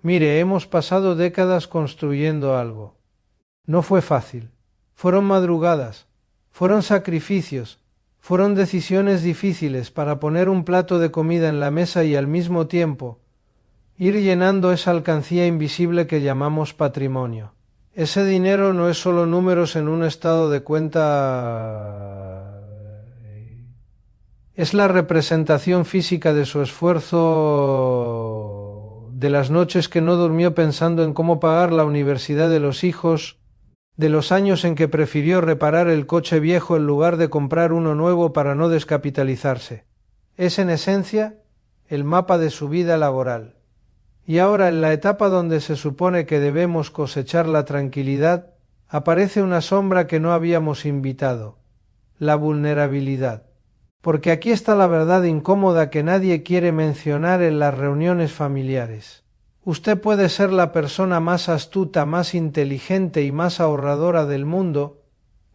Mire, hemos pasado décadas construyendo algo. No fue fácil. Fueron madrugadas, fueron sacrificios, fueron decisiones difíciles para poner un plato de comida en la mesa y al mismo tiempo ir llenando esa alcancía invisible que llamamos patrimonio. Ese dinero no es solo números en un estado de cuenta, es la representación física de su esfuerzo, de las noches que no durmió pensando en cómo pagar la universidad de los hijos, de los años en que prefirió reparar el coche viejo en lugar de comprar uno nuevo para no descapitalizarse. Es en esencia el mapa de su vida laboral. Y ahora, en la etapa donde se supone que debemos cosechar la tranquilidad, aparece una sombra que no habíamos invitado: la vulnerabilidad. Porque aquí está la verdad incómoda que nadie quiere mencionar en las reuniones familiares. Usted puede ser la persona más astuta, más inteligente y más ahorradora del mundo,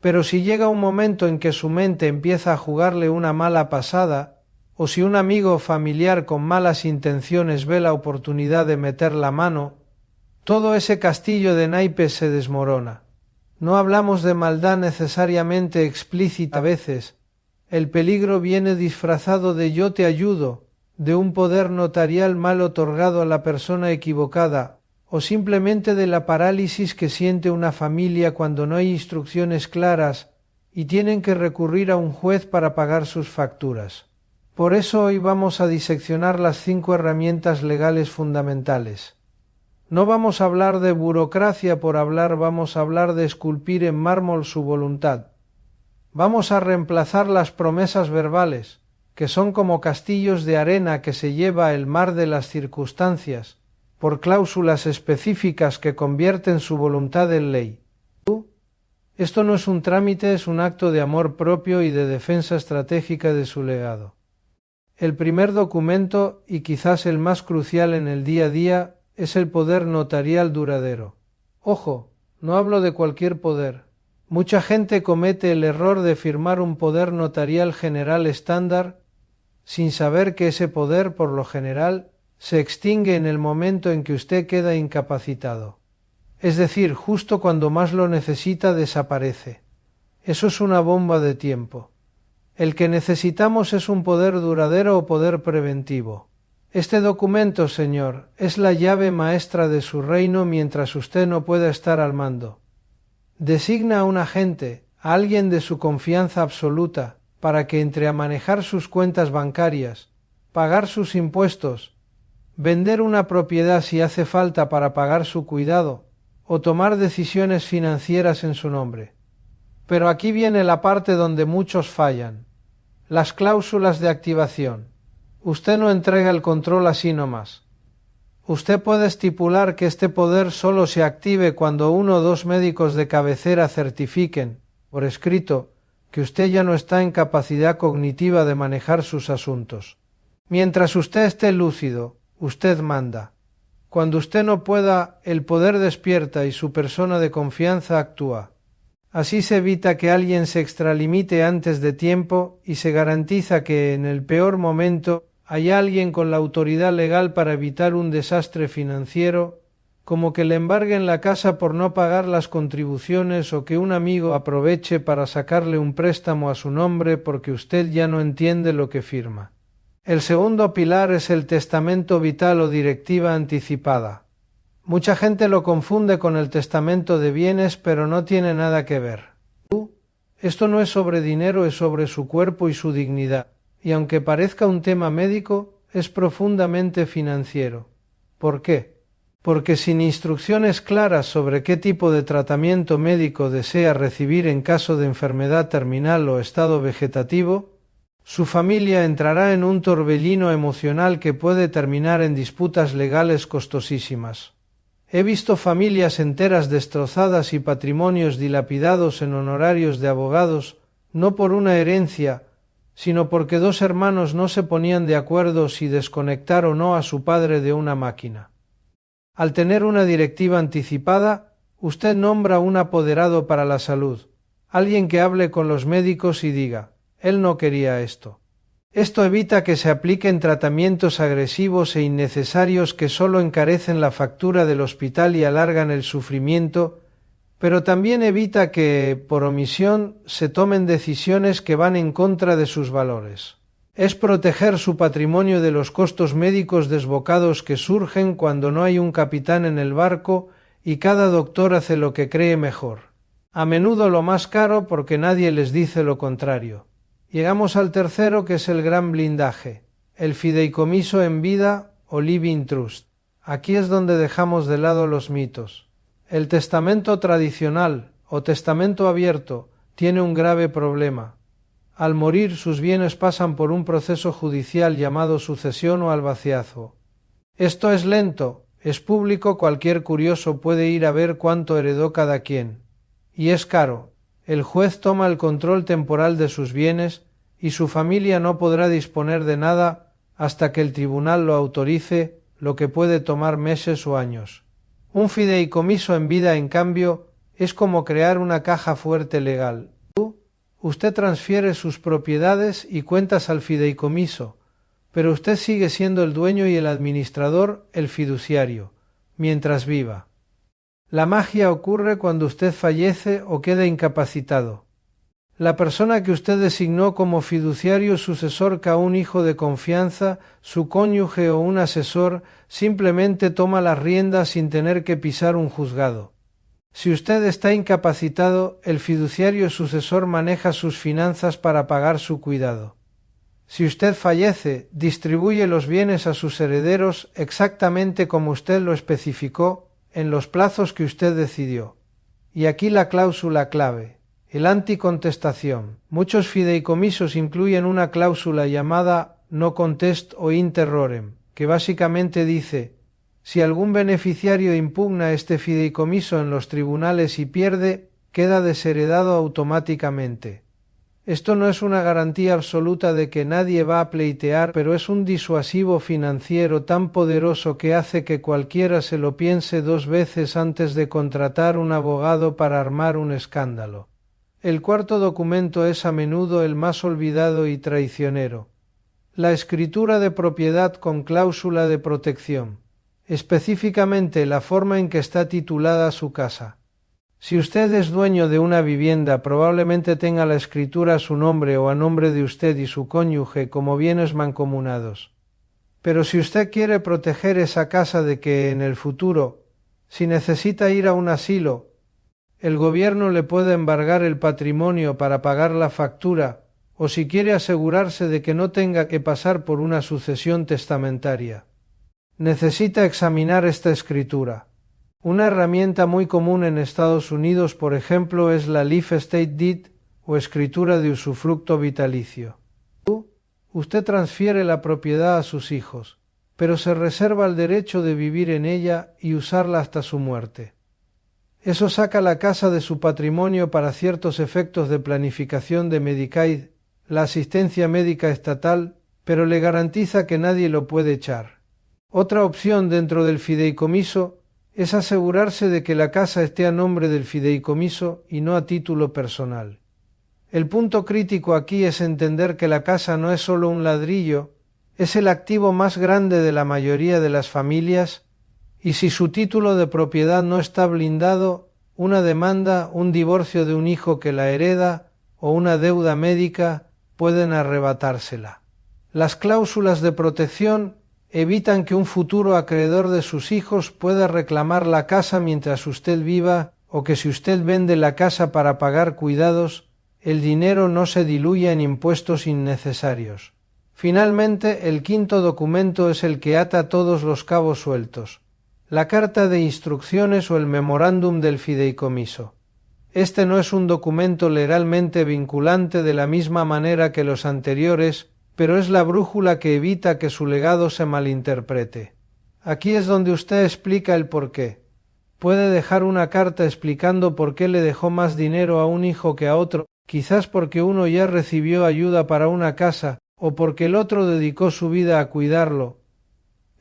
pero si llega un momento en que su mente empieza a jugarle una mala pasada, o si un amigo o familiar con malas intenciones ve la oportunidad de meter la mano, todo ese castillo de naipes se desmorona. No hablamos de maldad necesariamente explícita a veces. El peligro viene disfrazado de yo te ayudo, de un poder notarial mal otorgado a la persona equivocada, o simplemente de la parálisis que siente una familia cuando no hay instrucciones claras y tienen que recurrir a un juez para pagar sus facturas. Por eso hoy vamos a diseccionar las 5 herramientas legales fundamentales. No vamos a hablar de burocracia por hablar, vamos a hablar de esculpir en mármol su voluntad. Vamos a reemplazar las promesas verbales, que son como castillos de arena que se lleva el mar de las circunstancias, por cláusulas específicas que convierten su voluntad en ley. Esto no es un trámite, es un acto de amor propio y de defensa estratégica de su legado. El primer documento, y quizás el más crucial en el día a día, es el poder notarial duradero. Ojo, no hablo de cualquier poder. Mucha gente comete el error de firmar un poder notarial general estándar sin saber que ese poder, por lo general, se extingue en el momento en que usted queda incapacitado. Es decir, justo cuando más lo necesita, desaparece. Eso es una bomba de tiempo. El que necesitamos es un poder duradero o poder preventivo. Este documento, señor, es la llave maestra de su reino mientras usted no pueda estar al mando. Designa a un agente, a alguien de su confianza absoluta, para que entre a manejar sus cuentas bancarias, pagar sus impuestos, vender una propiedad si hace falta para pagar su cuidado, o tomar decisiones financieras en su nombre. Pero aquí viene la parte donde muchos fallan: las cláusulas de activación. Usted no entrega el control así nomás. Usted puede estipular que este poder solo se active cuando 1 o 2 médicos de cabecera certifiquen, por escrito, que usted ya no está en capacidad cognitiva de manejar sus asuntos. Mientras usted esté lúcido, usted manda. Cuando usted no pueda, el poder despierta y su persona de confianza actúa. Así se evita que alguien se extralimite antes de tiempo y se garantiza que, en el peor momento, hay alguien con la autoridad legal para evitar un desastre financiero, como que le embarguen la casa por no pagar las contribuciones o que un amigo aproveche para sacarle un préstamo a su nombre porque usted ya no entiende lo que firma. El segundo pilar es el testamento vital o directiva anticipada. Mucha gente lo confunde con el testamento de bienes, pero no tiene nada que ver. Esto no es sobre dinero, es sobre su cuerpo y su dignidad. Y aunque parezca un tema médico, es profundamente financiero. ¿Por qué? Porque sin instrucciones claras sobre qué tipo de tratamiento médico desea recibir en caso de enfermedad terminal o estado vegetativo, su familia entrará en un torbellino emocional que puede terminar en disputas legales costosísimas. He visto familias enteras destrozadas y patrimonios dilapidados en honorarios de abogados, no por una herencia, sino porque 2 hermanos no se ponían de acuerdo si desconectar o no a su padre de una máquina. Al tener una directiva anticipada, usted nombra un apoderado para la salud, alguien que hable con los médicos y diga: él no quería esto. Esto evita que se apliquen tratamientos agresivos e innecesarios que solo encarecen la factura del hospital y alargan el sufrimiento, pero también evita que, por omisión, se tomen decisiones que van en contra de sus valores. Es proteger su patrimonio de los costos médicos desbocados que surgen cuando no hay un capitán en el barco y cada doctor hace lo que cree mejor. A menudo lo más caro porque nadie les dice lo contrario. Llegamos al tercero, que es el gran blindaje, el fideicomiso en vida o living trust. Aquí es donde dejamos de lado los mitos. El testamento tradicional o testamento abierto tiene un grave problema. Al morir, sus bienes pasan por un proceso judicial llamado sucesión o albaciazgo. Esto es lento, es público, cualquier curioso puede ir a ver cuánto heredó cada quien. Y es caro. El juez toma el control temporal de sus bienes y su familia no podrá disponer de nada hasta que el tribunal lo autorice, lo que puede tomar meses o años. Un fideicomiso en vida, en cambio, es como crear una caja fuerte legal. Usted transfiere sus propiedades y cuentas al fideicomiso, pero usted sigue siendo el dueño y el administrador, el fiduciario, mientras viva. La magia ocurre cuando usted fallece o queda incapacitado. La persona que usted designó como fiduciario sucesor, que un hijo de confianza, su cónyuge o un asesor, simplemente toma las riendas sin tener que pisar un juzgado. Si usted está incapacitado, el fiduciario sucesor maneja sus finanzas para pagar su cuidado. Si usted fallece, distribuye los bienes a sus herederos exactamente como usted lo especificó, en los plazos que usted decidió. Y aquí la cláusula clave, el anticontestación. Muchos fideicomisos incluyen una cláusula llamada no contest o in terrorem, que básicamente dice: si algún beneficiario impugna este fideicomiso en los tribunales y pierde, queda desheredado automáticamente. Esto no es una garantía absoluta de que nadie va a pleitear, pero es un disuasivo financiero tan poderoso que hace que cualquiera se lo piense dos veces antes de contratar un abogado para armar un escándalo. El cuarto documento es a menudo el más olvidado y traicionero: la escritura de propiedad con cláusula de protección, específicamente la forma en que está titulada su casa. Si usted es dueño de una vivienda, probablemente tenga la escritura a su nombre o a nombre de usted y su cónyuge como bienes mancomunados. Pero si usted quiere proteger esa casa de que en el futuro, si necesita ir a un asilo, el gobierno le puede embargar el patrimonio para pagar la factura, o si quiere asegurarse de que no tenga que pasar por una sucesión testamentaria, necesita examinar esta escritura. Una herramienta muy común en Estados Unidos, por ejemplo, es la Life Estate Deed o escritura de usufructo vitalicio. Usted transfiere la propiedad a sus hijos, pero se reserva el derecho de vivir en ella y usarla hasta su muerte. Eso saca la casa de su patrimonio para ciertos efectos de planificación de Medicaid, la asistencia médica estatal, pero le garantiza que nadie lo puede echar. Otra opción dentro del fideicomiso es asegurarse de que la casa esté a nombre del fideicomiso y no a título personal. El punto crítico aquí es entender que la casa no es solo un ladrillo, es el activo más grande de la mayoría de las familias, y si su título de propiedad no está blindado, una demanda, un divorcio de un hijo que la hereda o una deuda médica pueden arrebatársela. Las cláusulas de protección evitan que un futuro acreedor de sus hijos pueda reclamar la casa mientras usted viva, o que si usted vende la casa para pagar cuidados, el dinero no se diluya en impuestos innecesarios. Finalmente, el quinto documento es el que ata todos los cabos sueltos: la carta de instrucciones o el memorándum del fideicomiso. Este no es un documento legalmente vinculante de la misma manera que los anteriores, pero es la brújula que evita que su legado se malinterprete. Aquí es donde usted explica el porqué. Puede dejar una carta explicando por qué le dejó más dinero a un hijo que a otro, quizás porque uno ya recibió ayuda para una casa, o porque el otro dedicó su vida a cuidarlo.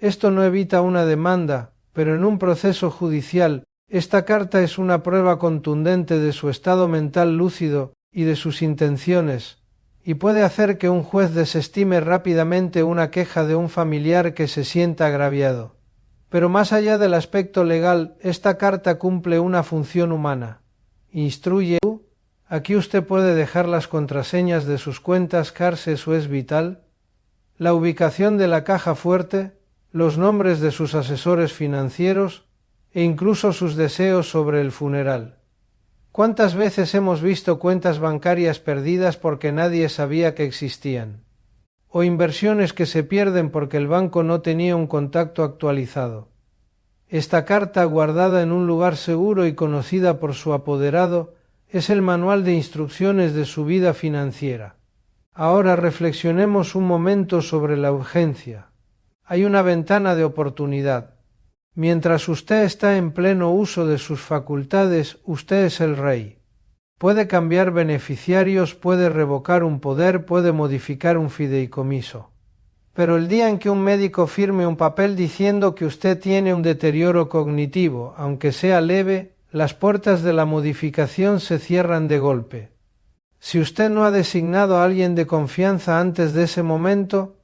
Esto no evita una demanda, pero en un proceso judicial, esta carta es una prueba contundente de su estado mental lúcido y de sus intenciones. y puede hacer que un juez desestime rápidamente una queja de un familiar que se sienta agraviado. Pero más allá del aspecto legal, esta carta cumple una función humana. Instruye. Aquí usted puede dejar las contraseñas de sus cuentas CARS, eso es vital, la ubicación de la caja fuerte, los nombres de sus asesores financieros e incluso sus deseos sobre el funeral. ¿Cuántas veces hemos visto cuentas bancarias perdidas porque nadie sabía que existían? O inversiones que se pierden porque el banco no tenía un contacto actualizado. Esta carta, guardada en un lugar seguro y conocida por su apoderado, es el manual de instrucciones de su vida financiera. Ahora reflexionemos un momento sobre la urgencia. Hay una ventana de oportunidad. Mientras usted está en pleno uso de sus facultades, usted es el rey. Puede cambiar beneficiarios, puede revocar un poder, puede modificar un fideicomiso. Pero el día en que un médico firme un papel diciendo que usted tiene un deterioro cognitivo, aunque sea leve, las puertas de la modificación se cierran de golpe. Si usted no ha designado a alguien de confianza antes de ese momento,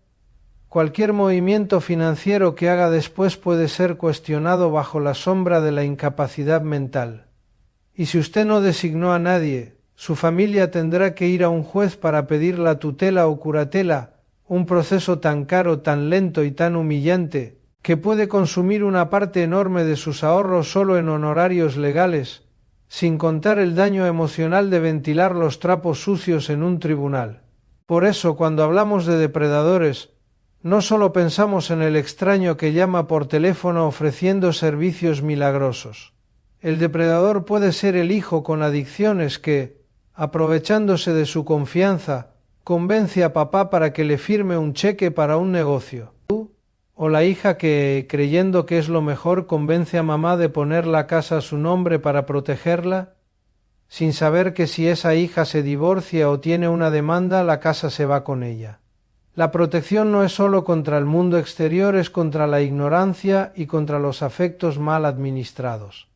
cualquier movimiento financiero que haga después puede ser cuestionado bajo la sombra de la incapacidad mental. Y si usted no designó a nadie, su familia tendrá que ir a un juez para pedir la tutela o curatela, un proceso tan caro, tan lento y tan humillante, que puede consumir una parte enorme de sus ahorros solo en honorarios legales, sin contar el daño emocional de ventilar los trapos sucios en un tribunal. Por eso, cuando hablamos de depredadores, no solo pensamos en el extraño que llama por teléfono ofreciendo servicios milagrosos. El depredador puede ser el hijo con adicciones que, aprovechándose de su confianza, convence a papá para que le firme un cheque para un negocio. O la hija que, creyendo que es lo mejor, convence a mamá de poner la casa a su nombre para protegerla, sin saber que si esa hija se divorcia o tiene una demanda, la casa se va con ella. La protección no es sólo contra el mundo exterior, es contra la ignorancia y contra los afectos mal administrados.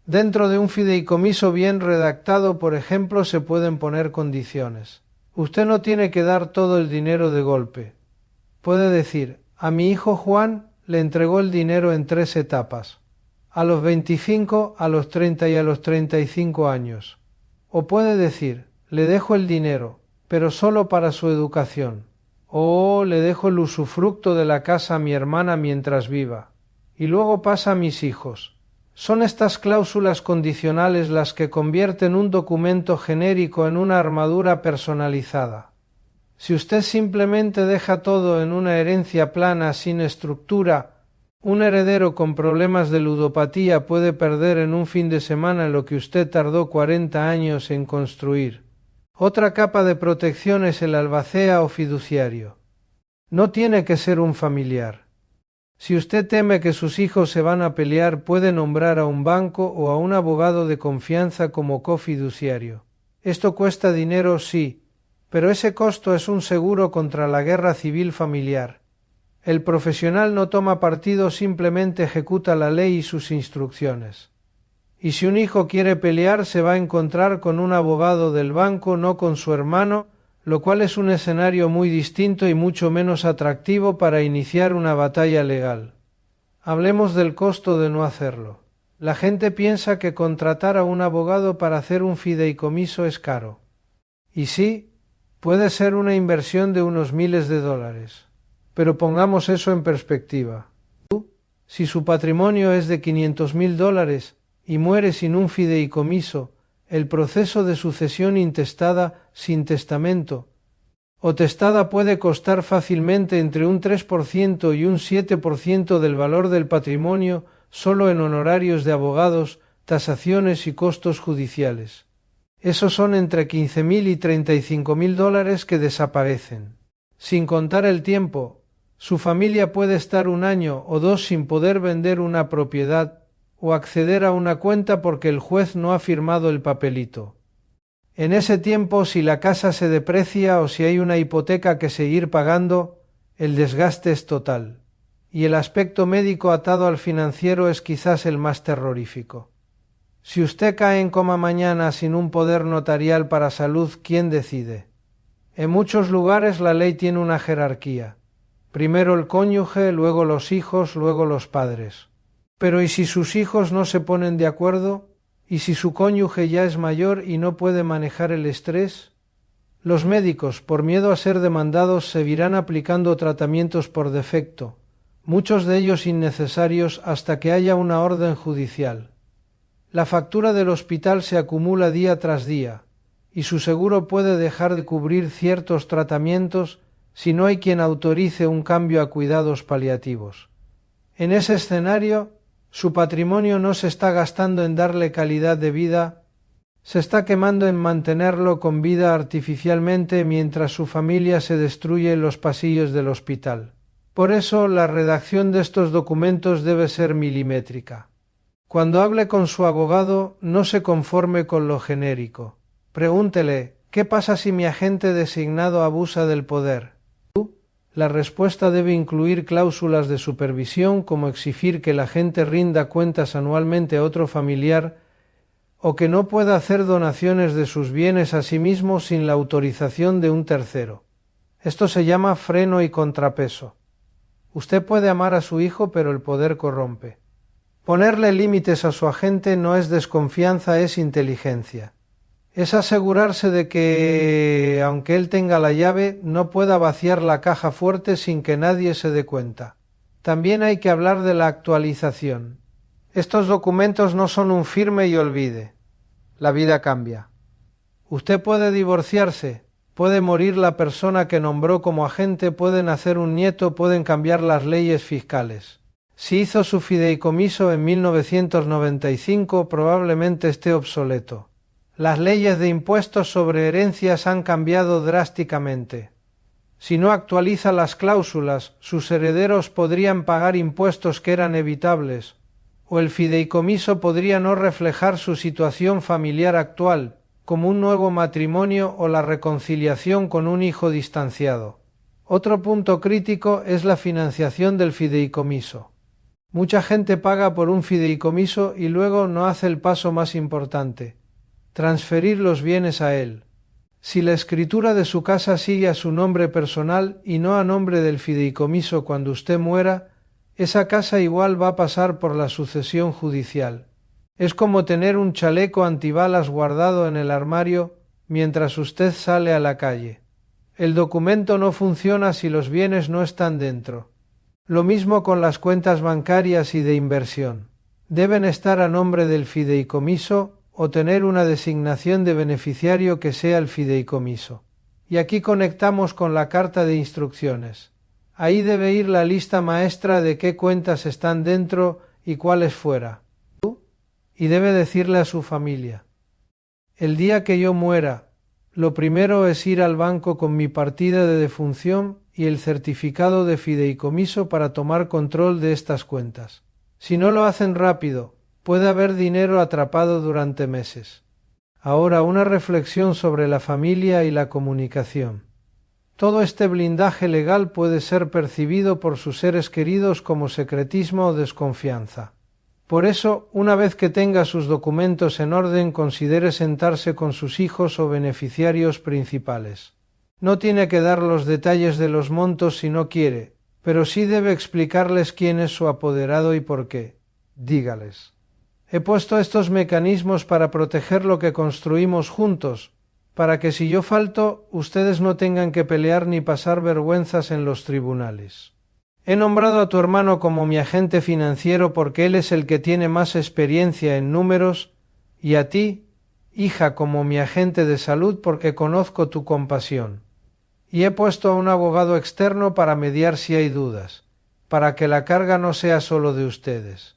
Dentro de un fideicomiso bien redactado, por ejemplo, se pueden poner condiciones. Usted no tiene que dar todo el dinero de golpe. Puede decir: a mi hijo Juan le entregó el dinero en 3 etapas, a los 25, a los 30 y a los 35 años. O puede decir: le dejo el dinero, pero solo para su educación. O le dejo el usufructo de la casa a mi hermana mientras viva, y luego pasa a mis hijos. Son estas cláusulas condicionales las que convierten un documento genérico en una armadura personalizada. Si usted simplemente deja todo en una herencia plana sin estructura, un heredero con problemas de ludopatía puede perder en un fin de semana lo que usted tardó 40 años en construir. Otra capa de protección es el albacea o fiduciario. No tiene que ser un familiar. Si usted teme que sus hijos se van a pelear, puede nombrar a un banco o a un abogado de confianza como cofiduciario. Esto cuesta dinero, sí, pero ese costo es un seguro contra la guerra civil familiar. El profesional no toma partido, simplemente ejecuta la ley y sus instrucciones. Y si un hijo quiere pelear, se va a encontrar con un abogado del banco, no con su hermano, lo cual es un escenario muy distinto y mucho menos atractivo para iniciar una batalla legal. Hablemos del costo de no hacerlo. La gente piensa que contratar a un abogado para hacer un fideicomiso es caro. Y sí, puede ser una inversión de unos miles de dólares. Pero pongamos eso en perspectiva. Si su patrimonio es de $500,000 y muere sin un fideicomiso, el proceso de sucesión intestada, sin testamento o testada, puede costar fácilmente entre un 3% y un 7% del valor del patrimonio solo en honorarios de abogados, tasaciones y costos judiciales. Esos son entre $15,000 y $35,000 que desaparecen. Sin contar el tiempo, su familia puede estar 1 año o 2 sin poder vender una propiedad o acceder a una cuenta porque el juez no ha firmado el papelito. En ese tiempo, si la casa se deprecia o si hay una hipoteca que seguir pagando, el desgaste es total. Y el aspecto médico atado al financiero es quizás el más terrorífico. Si usted cae en coma mañana sin un poder notarial para salud, ¿quién decide? En muchos lugares la ley tiene una jerarquía. Primero el cónyuge, luego los hijos, luego los padres. Pero ¿y si sus hijos no se ponen de acuerdo? ¿Y si su cónyuge ya es mayor y no puede manejar el estrés? Los médicos, por miedo a ser demandados, seguirán aplicando tratamientos por defecto, muchos de ellos innecesarios hasta que haya una orden judicial. La factura del hospital se acumula día tras día, y su seguro puede dejar de cubrir ciertos tratamientos si no hay quien autorice un cambio a cuidados paliativos. En ese escenario, su patrimonio no se está gastando en darle calidad de vida, se está quemando en mantenerlo con vida artificialmente mientras su familia se destruye en los pasillos del hospital. Por eso, la redacción de estos documentos debe ser milimétrica. Cuando hable con su abogado, no se conforme con lo genérico. Pregúntele, ¿qué pasa si mi agente designado abusa del poder? La respuesta debe incluir cláusulas de supervisión como exigir que el agente rinda cuentas anualmente a otro familiar o que no pueda hacer donaciones de sus bienes a sí mismo sin la autorización de un tercero. Esto se llama freno y contrapeso. Usted puede amar a su hijo, pero el poder corrompe. Ponerle límites a su agente no es desconfianza, es inteligencia. Es asegurarse de que, aunque él tenga la llave, no pueda vaciar la caja fuerte sin que nadie se dé cuenta. También hay que hablar de la actualización. Estos documentos no son un firme y olvide. La vida cambia. Usted puede divorciarse, puede morir la persona que nombró como agente, puede nacer un nieto, pueden cambiar las leyes fiscales. Si hizo su fideicomiso en 1995, probablemente esté obsoleto. Las leyes de impuestos sobre herencias han cambiado drásticamente. Si no actualiza las cláusulas, sus herederos podrían pagar impuestos que eran evitables, o el fideicomiso podría no reflejar su situación familiar actual, como un nuevo matrimonio o la reconciliación con un hijo distanciado. Otro punto crítico es la financiación del fideicomiso. Mucha gente paga por un fideicomiso y luego no hace el paso más importante: transferir los bienes a él. Si la escritura de su casa sigue a su nombre personal y no a nombre del fideicomiso cuando usted muera, esa casa igual va a pasar por la sucesión judicial. Es como tener un chaleco antibalas guardado en el armario mientras usted sale a la calle. El documento no funciona si los bienes no están dentro. Lo mismo con las cuentas bancarias y de inversión. Deben estar a nombre del fideicomiso o tener una designación de beneficiario que sea el fideicomiso. Y aquí conectamos con la carta de instrucciones. Ahí debe ir la lista maestra de qué cuentas están dentro y cuáles fuera. Y debe decirle a su familia: el día que yo muera, lo primero es ir al banco con mi partida de defunción y el certificado de fideicomiso para tomar control de estas cuentas. Si no lo hacen rápido, puede haber dinero atrapado durante meses. Ahora, una reflexión sobre la familia y la comunicación. Todo este blindaje legal puede ser percibido por sus seres queridos como secretismo o desconfianza. Por eso, una vez que tenga sus documentos en orden, considere sentarse con sus hijos o beneficiarios principales. No tiene que dar los detalles de los montos si no quiere, pero sí debe explicarles quién es su apoderado y por qué. Dígales: he puesto estos mecanismos para proteger lo que construimos juntos, para que si yo falto, ustedes no tengan que pelear ni pasar vergüenzas en los tribunales. He nombrado a tu hermano como mi agente financiero porque él es el que tiene más experiencia en números, y a ti, hija, como mi agente de salud porque conozco tu compasión. Y he puesto a un abogado externo para mediar si hay dudas, para que la carga no sea solo de ustedes.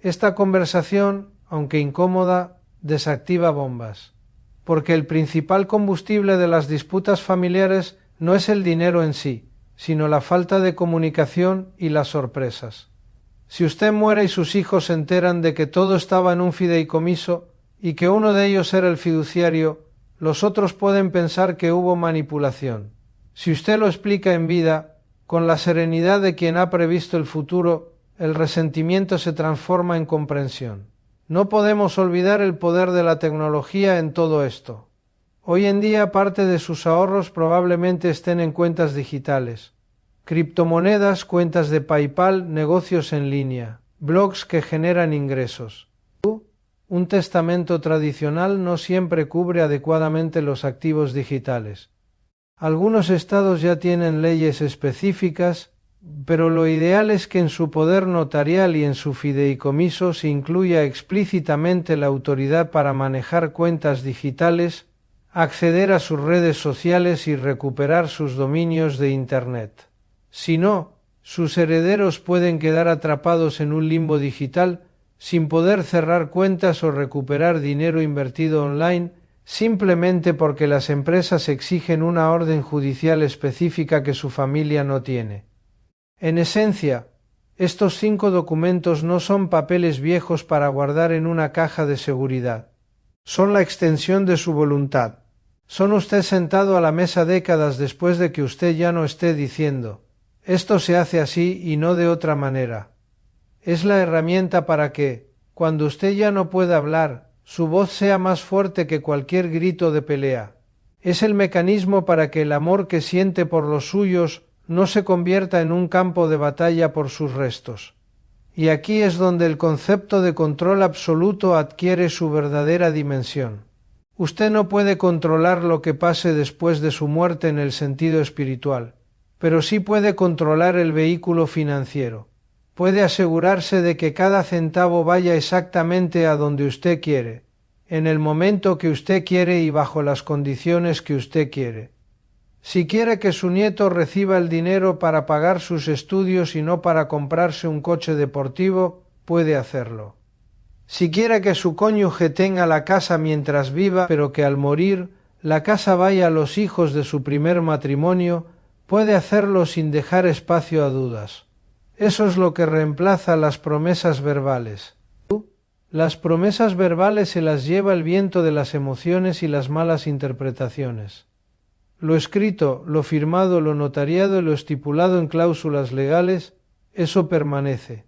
Esta conversación, aunque incómoda, desactiva bombas, porque el principal combustible de las disputas familiares no es el dinero en sí, sino la falta de comunicación y las sorpresas. Si usted muere y sus hijos se enteran de que todo estaba en un fideicomiso y que uno de ellos era el fiduciario, los otros pueden pensar que hubo manipulación. Si usted lo explica en vida, con la serenidad de quien ha previsto el futuro, el resentimiento se transforma en comprensión. No podemos olvidar el poder de la tecnología en todo esto. Hoy en día parte de sus ahorros probablemente estén en cuentas digitales, criptomonedas, cuentas de PayPal, negocios en línea, blogs que generan ingresos. Un testamento tradicional no siempre cubre adecuadamente los activos digitales. Algunos estados ya tienen leyes específicas, pero lo ideal es que en su poder notarial y en su fideicomiso se incluya explícitamente la autoridad para manejar cuentas digitales, acceder a sus redes sociales y recuperar sus dominios de Internet. Si no, sus herederos pueden quedar atrapados en un limbo digital sin poder cerrar cuentas o recuperar dinero invertido online, simplemente porque las empresas exigen una orden judicial específica que su familia no tiene. En esencia, estos 5 documentos no son papeles viejos para guardar en una caja de seguridad. Son la extensión de su voluntad. Son usted sentado a la mesa décadas después de que usted ya no esté diciendo, esto se hace así y no de otra manera. Es la herramienta para que, cuando usted ya no pueda hablar, su voz sea más fuerte que cualquier grito de pelea. Es el mecanismo para que el amor que siente por los suyos no se convierta en un campo de batalla por sus restos. Y aquí es donde el concepto de control absoluto adquiere su verdadera dimensión. Usted no puede controlar lo que pase después de su muerte en el sentido espiritual, pero sí puede controlar el vehículo financiero. Puede asegurarse de que cada centavo vaya exactamente a donde usted quiere, en el momento que usted quiere y bajo las condiciones que usted quiere. Si quiere que su nieto reciba el dinero para pagar sus estudios y no para comprarse un coche deportivo, puede hacerlo. Si quiere que su cónyuge tenga la casa mientras viva, pero que al morir la casa vaya a los hijos de su primer matrimonio, puede hacerlo sin dejar espacio a dudas. Eso es lo que reemplaza las promesas verbales. Las promesas verbales se las lleva el viento de las emociones y las malas interpretaciones. Lo escrito, lo firmado, lo notariado y lo estipulado en cláusulas legales, eso permanece.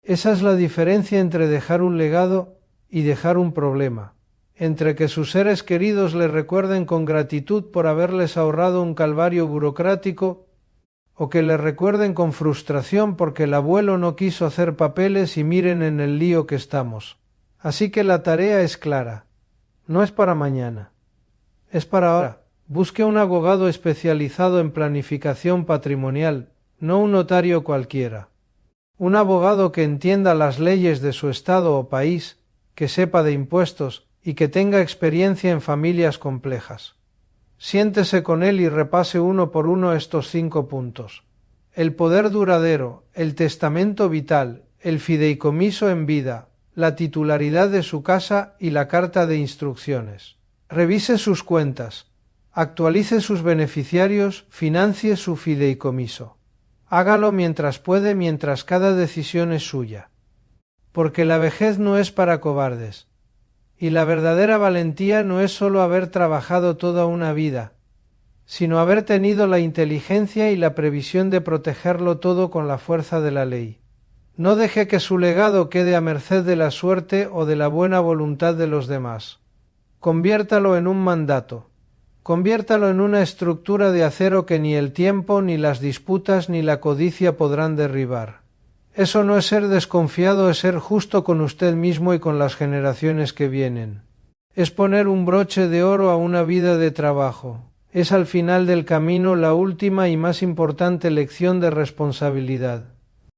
Esa es la diferencia entre dejar un legado y dejar un problema, entre que sus seres queridos le recuerden con gratitud por haberles ahorrado un calvario burocrático o que le recuerden con frustración porque el abuelo no quiso hacer papeles y miren en el lío que estamos. Así que la tarea es clara. No es para mañana. Es para ahora. Busque un abogado especializado en planificación patrimonial, no un notario cualquiera. Un abogado que entienda las leyes de su estado o país, que sepa de impuestos y que tenga experiencia en familias complejas. Siéntese con él y repase uno por uno estos 5 puntos. El poder duradero, el testamento vital, el fideicomiso en vida, la titularidad de su casa y la carta de instrucciones. Revise sus cuentas, actualice sus beneficiarios, financie su fideicomiso. Hágalo mientras puede, mientras cada decisión es suya. Porque la vejez no es para cobardes. Y la verdadera valentía no es sólo haber trabajado toda una vida, sino haber tenido la inteligencia y la previsión de protegerlo todo con la fuerza de la ley. No deje que su legado quede a merced de la suerte o de la buena voluntad de los demás. Conviértalo en un mandato. Conviértalo en una estructura de acero que ni el tiempo, ni las disputas, ni la codicia podrán derribar. Eso no es ser desconfiado, es ser justo con usted mismo y con las generaciones que vienen. Es poner un broche de oro a una vida de trabajo. Es al final del camino la última y más importante lección de responsabilidad.